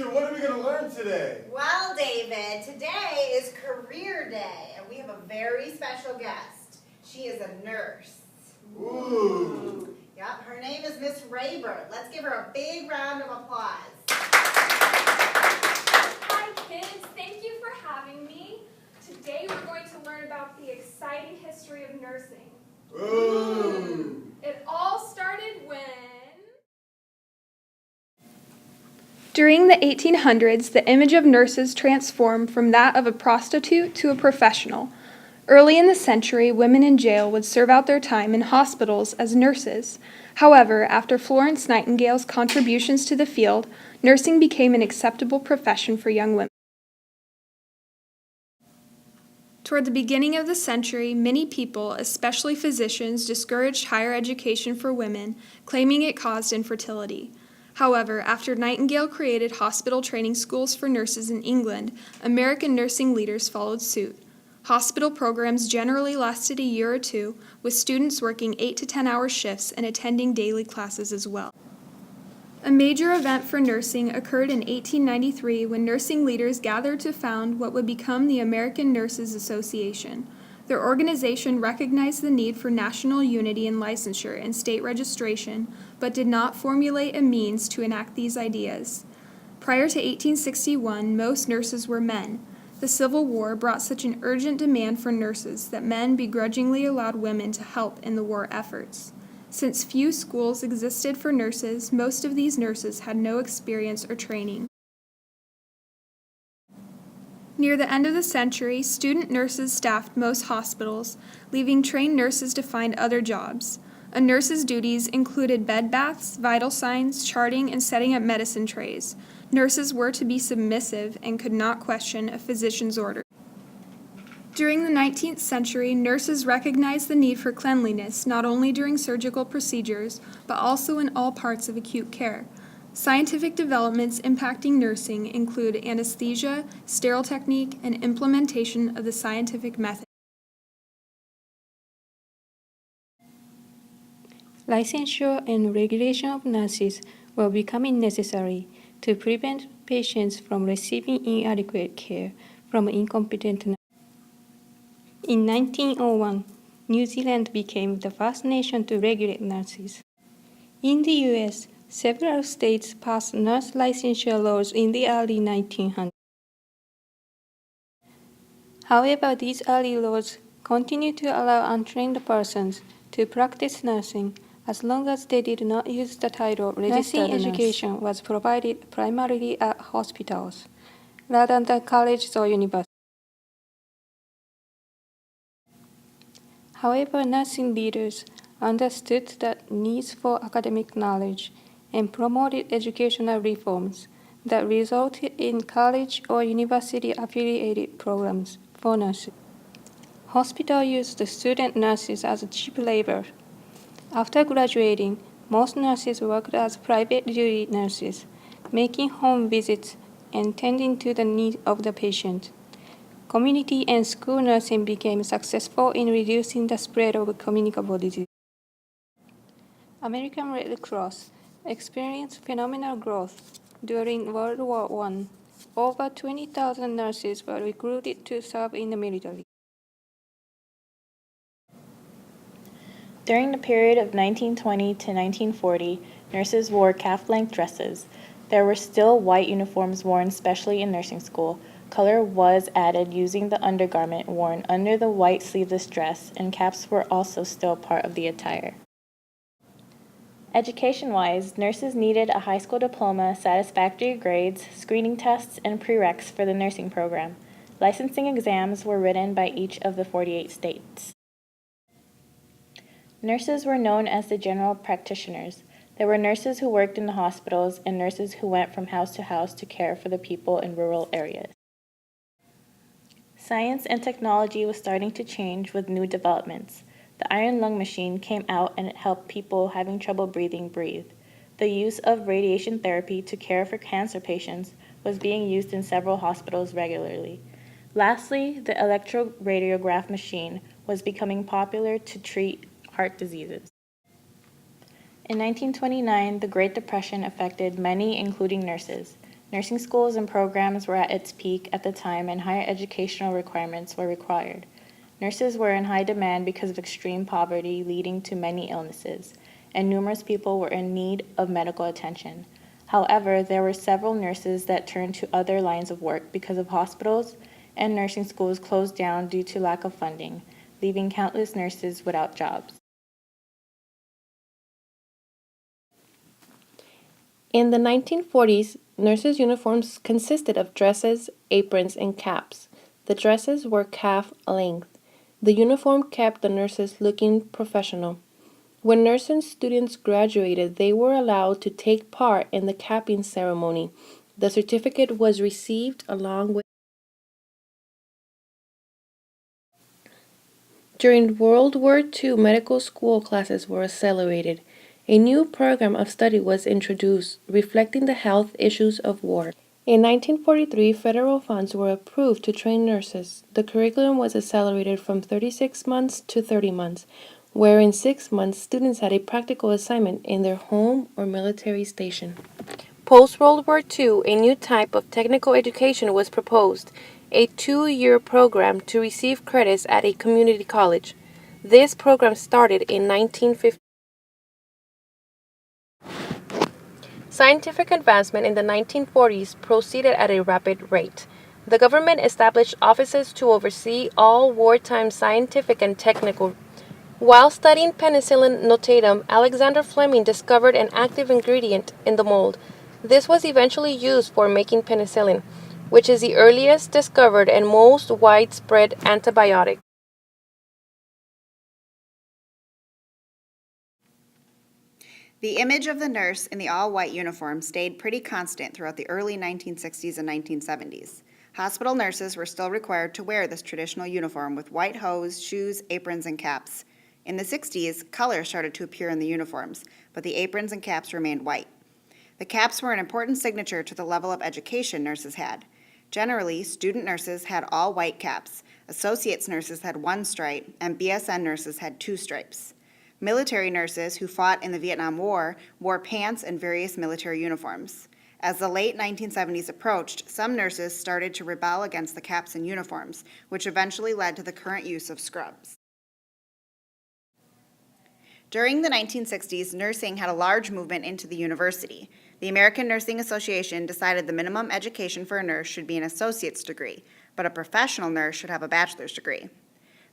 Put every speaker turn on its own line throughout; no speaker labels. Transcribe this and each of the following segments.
teacher, what are we going to learn today?
Well, David, today is career day, and we have a very special guest. She is a nurse.
Ooh.
Yep, her name is Miss Rayburn. Let's give her a big round of applause.
Hi, kids. Thank you for having me. Today we're going to learn about the exciting history of nursing.
Ooh.
It all started when...
During the 1800s, the image of nurses transformed from that of a prostitute to a professional. Early in the century, women in jail would serve out their time in hospitals as nurses. However, after Florence Nightingale's contributions to the field, nursing became an acceptable profession for young women. Toward the beginning of the century, many people, especially physicians, discouraged higher education for women, claiming it caused infertility. However, after Nightingale created hospital training schools for nurses in England, American nursing leaders followed suit. Hospital programs generally lasted a year or two, with students working 8 to 10-hour shifts and attending daily classes as well. A major event for nursing occurred in 1893 when nursing leaders gathered to found what would become the American Nurses Association. Their organization recognized the need for national unity in licensure and state registration, but did not formulate a means to enact these ideas. Prior to 1861, most nurses were men. The Civil War brought such an urgent demand for nurses that men begrudgingly allowed women to help in the war efforts. Since few schools existed for nurses, most of these nurses had no experience or training. Near the end of the century, student nurses staffed most hospitals, leaving trained nurses to find other jobs. A nurse's duties included bed baths, vital signs, charting, and setting up medicine trays. Nurses were to be submissive and could not question a physician's order. During the 19th century, nurses recognized the need for cleanliness not only during surgical procedures, but also in all parts of acute care. Scientific developments impacting nursing include anesthesia, sterile technique, and implementation of the scientific method.
Licensure and regulation of nurses were becoming necessary to prevent patients from receiving inadequate care from incompetent nurses. In 1901, New Zealand became the first nation to regulate nurses. In the U.S., several states passed nurse licensure laws in the early 1900s. However, these early laws continued to allow untrained persons to practice nursing as long as they did not use the title registered nurse. Nursing education was provided primarily at hospitals, rather than colleges or universities. However, nursing leaders understood the needs for academic knowledge and promoted educational reforms that resulted in college or university-affiliated programs for nurses. Hospitals used the student nurses as cheap labor. After graduating, most nurses worked as private duty nurses, making home visits and tending to the needs of the patient. Community and school nursing became successful in reducing the spread of communicable disease. American Red Cross experienced phenomenal growth during World War I. Over 20,000 nurses were recruited to serve in the military.
During the period of 1920 to 1940, nurses wore calf-length dresses. There were still white uniforms worn, especially in nursing school. Color was added using the undergarment worn under the white sleeveless dress, and caps were also still part of the attire. Education-wise, nurses needed a high school diploma, satisfactory grades, screening tests, and prereqs for the nursing program. Licensing exams were written by each of the 48 states. Nurses were known as the general practitioners. There were nurses who worked in the hospitals and nurses who went from house to house to care for the people in rural areas. Science and technology was starting to change with new developments. The iron lung machine came out and it helped people having trouble breathing breathe. The use of radiation therapy to care for cancer patients was being used in several hospitals regularly. Lastly, the electroradiograph machine was becoming popular to treat heart diseases. In 1929, the Great Depression affected many, including nurses. Nursing schools and programs were at its peak at the time, and higher educational requirements were required. Nurses were in high demand because of extreme poverty leading to many illnesses, and numerous people were in need of medical attention. However, there were several nurses that turned to other lines of work because of hospitals and nursing schools closed down due to lack of funding, leaving countless nurses without jobs.
In the 1940s, nurses' uniforms consisted of dresses, aprons, and caps. The dresses were calf length. The uniform kept the nurses looking professional. When nursing students graduated, they were allowed to take part in the capping ceremony. The certificate was received along with. During World War II, medical school classes were accelerated. A new program of study was introduced, reflecting the health issues of war. In 1943, federal funds were approved to train nurses. The curriculum was accelerated from 36 months to 30 months, where in 6 months students had a practical assignment in their home or military station. Post-World War II, a new type of technical education was proposed, a 2-year program to receive credits at a community college. This program started in 1950. Scientific advancement in the 1940s proceeded at a rapid rate. The government established offices to oversee all wartime scientific and technical. While studying penicillin notatum, Alexander Fleming discovered an active ingredient in the mold. This was eventually used for making penicillin, which is the earliest discovered and most widespread antibiotic.
The image of the nurse in the all-white uniform stayed pretty constant throughout the early 1960s and 1970s. Hospital nurses were still required to wear this traditional uniform with white hose, shoes, aprons, and caps. In the 60s, color started to appear in the uniforms, but the aprons and caps remained white. The caps were an important signature to the level of education nurses had. Generally, student nurses had all white caps, associates nurses had 1 stripe, and BSN nurses had 2 stripes. Military nurses who fought in the Vietnam War wore pants and various military uniforms. As the late 1970s approached, some nurses started to rebel against the caps and uniforms, which eventually led to the current use of scrubs. During the 1960s, nursing had a large movement into the university. The American Nursing Association decided the minimum education for a nurse should be an associate's degree, but a professional nurse should have a bachelor's degree.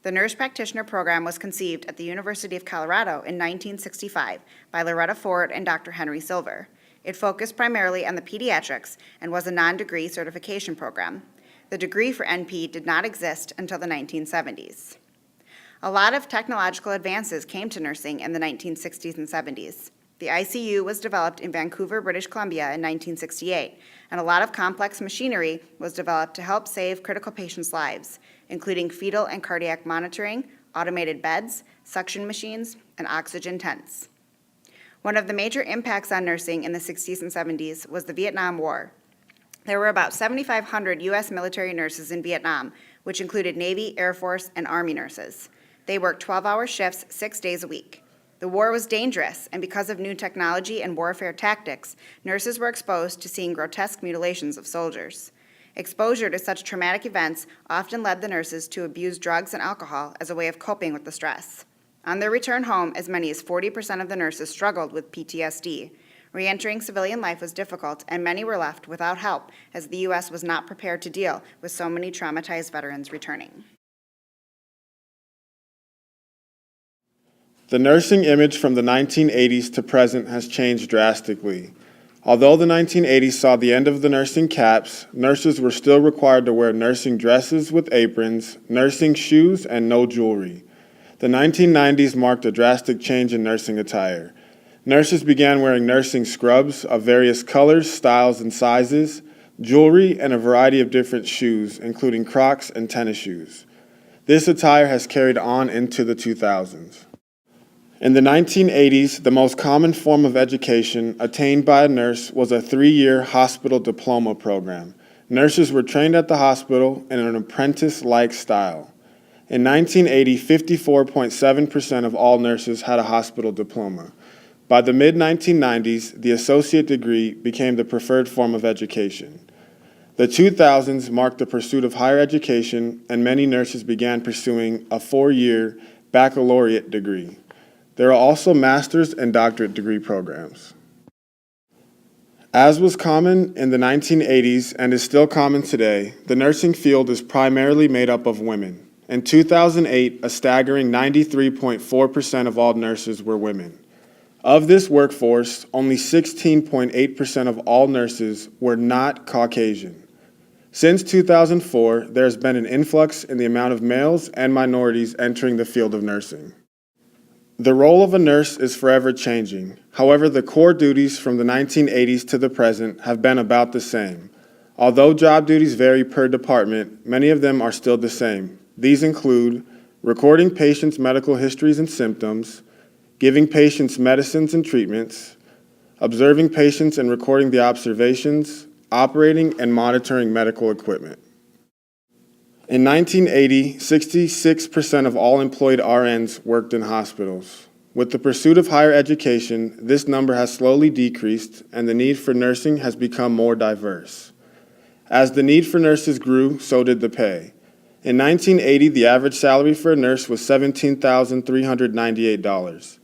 The nurse practitioner program was conceived at the University of Colorado in 1965 by Loretta Ford and Dr. Henry Silver. It focused primarily on the pediatrics and was a non-degree certification program. The degree for NP did not exist until the 1970s. A lot of technological advances came to nursing in the 1960s and 70s. The ICU was developed in Vancouver, British Columbia in 1968, and a lot of complex machinery was developed to help save critical patients' lives, including fetal and cardiac monitoring, automated beds, suction machines, and oxygen tents. One of the major impacts on nursing in the 60s and 70s was the Vietnam War. There were about 7,500 U.S. military nurses in Vietnam, which included Navy, Air Force, and Army nurses. They worked 12-hour shifts 6 days a week. The war was dangerous, and because of new technology and warfare tactics, nurses were exposed to seeing grotesque mutilations of soldiers. Exposure to such traumatic events often led the nurses to abuse drugs and alcohol as a way of coping with the stress. On their return home, as many as 40% of the nurses struggled with PTSD. Re-entering civilian life was difficult, and many were left without help, as the U.S. was not prepared to deal with so many traumatized veterans returning.
The nursing image from the 1980s to present has changed drastically. Although the 1980s saw the end of the nursing caps, nurses were still required to wear nursing dresses with aprons, nursing shoes, and no jewelry. The 1990s marked a drastic change in nursing attire. Nurses began wearing nursing scrubs of various colors, styles, and sizes, jewelry, and a variety of different shoes, including Crocs and tennis shoes. This attire has carried on into the 2000s. In the 1980s, the most common form of education attained by a nurse was a 3-year hospital diploma program. Nurses were trained at the hospital in an apprentice-like style. In 1980, 54.7% of all nurses had a hospital diploma. By the mid-1990s, the associate degree became the preferred form of education. The 2000s marked the pursuit of higher education, and many nurses began pursuing a 4-year baccalaureate degree. There are also master's and doctorate degree programs. As was common in the 1980s and is still common today, the nursing field is primarily made up of women. In 2008, a staggering 93.4% of all nurses were women. Of this workforce, only 16.8% of all nurses were not Caucasian. Since 2004, there has been an influx in the amount of males and minorities entering the field of nursing. The role of a nurse is forever changing. However, the core duties from the 1980s to the present have been about the same. Although job duties vary per department, many of them are still the same. These include recording patients' medical histories and symptoms, giving patients medicines and treatments, observing patients and recording the observations, operating and monitoring medical equipment. In 1980, 66% of all employed RNs worked in hospitals. With the pursuit of higher education, this number has slowly decreased, and the need for nursing has become more diverse. As the need for nurses grew, so did the pay. In 1980, the average salary for a nurse was $17,398.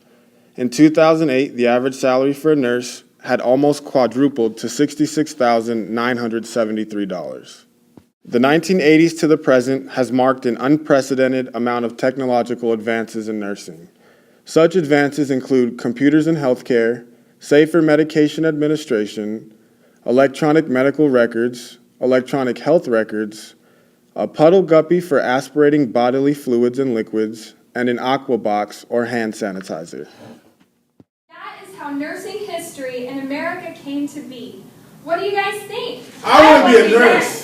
In 2008, the average salary for a nurse had almost quadrupled to $66,973. The 1980s to the present has marked an unprecedented amount of technological advances in nursing. Such advances include computers in healthcare, safer medication administration, electronic medical records, electronic health records, a puddle guppy for aspirating bodily fluids and liquids, and an aqua box or hand sanitizer.
That is how nursing history in America came to be. What do you guys think?
I want to be a nurse.